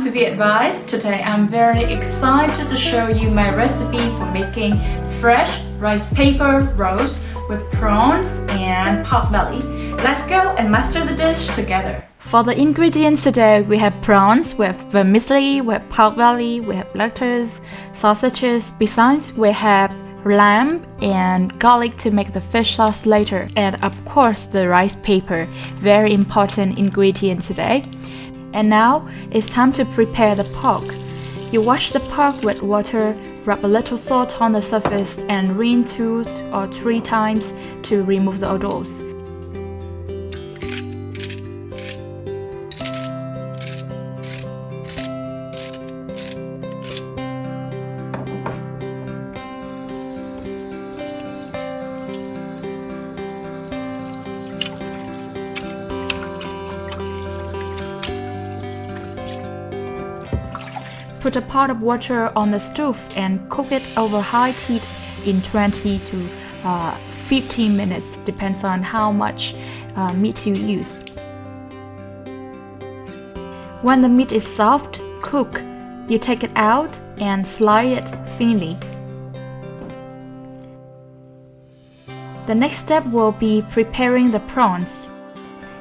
to Vietnamese. Today I'm very excited to show you my recipe for making fresh rice paper rolls with prawns and pork belly. Let's go and master the dish together. For the ingredients today, we have prawns with vermicelli, with pork belly, we have lettuce, sausages. Besides, we have lamb and garlic to make the fish sauce later, and of course the rice paper, very important ingredient today. And now it's time to prepare the pork. You wash the pork with water, rub a little salt on the surface and rinse 2 or 3 times to remove the odors. Put a pot of water on the stove and cook it over high heat in 20 to 15 minutes, depends on how much meat you use. When the meat is soft, cook, you take it out and slice it thinly. The next step will be preparing the prawns.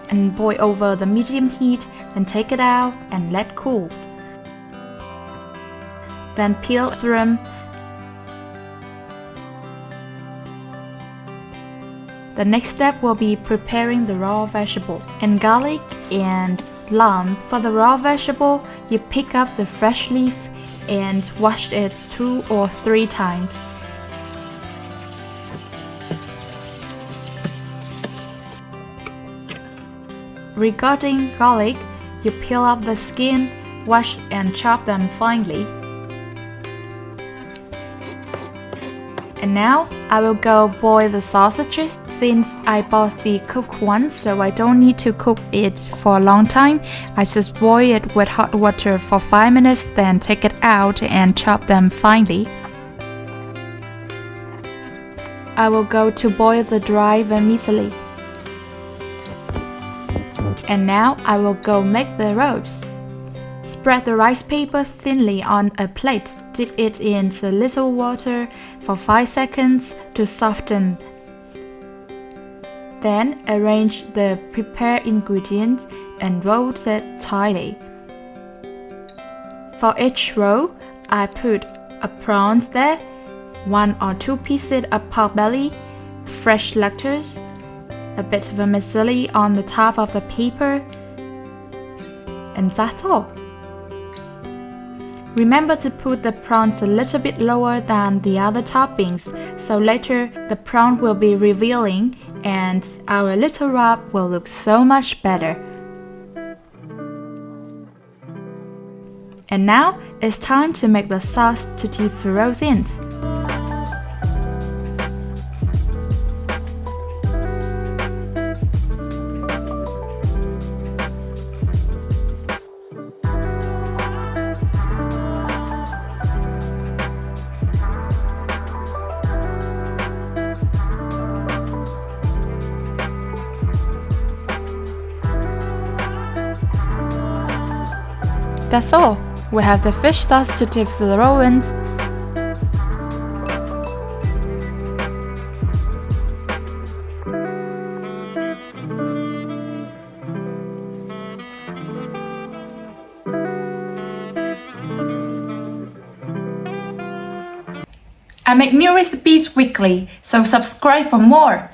And boil over the medium heat, then take it out and let cool. Then peel them. The next step will be preparing the raw vegetables and garlic and lamb. For the raw vegetable, you pick up the fresh leaf and wash it 2 or 3 times. Regarding garlic, you peel off the skin, wash and chop them finely. And now I will go boil the sausages. Since I bought the cooked ones, so I don't need to cook it for a long time. I just boil it with hot water for 5 minutes, then take it out and chop them finely. I will go to boil the dry vermicelli. And now I will go make the rolls. Spread the rice paper thinly on a plate. Dip it into little water for 5 seconds to soften. Then arrange the prepared ingredients and roll it tightly. For each roll, I put a prawns there, 1 or 2 pieces of pork belly, fresh lettuce, a bit of vermicelli on the top of the paper, and that's all. Remember to put the prawns a little bit lower than the other toppings, so later the prawn will be revealing and our little wrap will look so much better. And now it's time to make the sauce to dip the rolls in. That's all. We have the fish sauce to dip the roll in. I make new recipes weekly, so subscribe for more.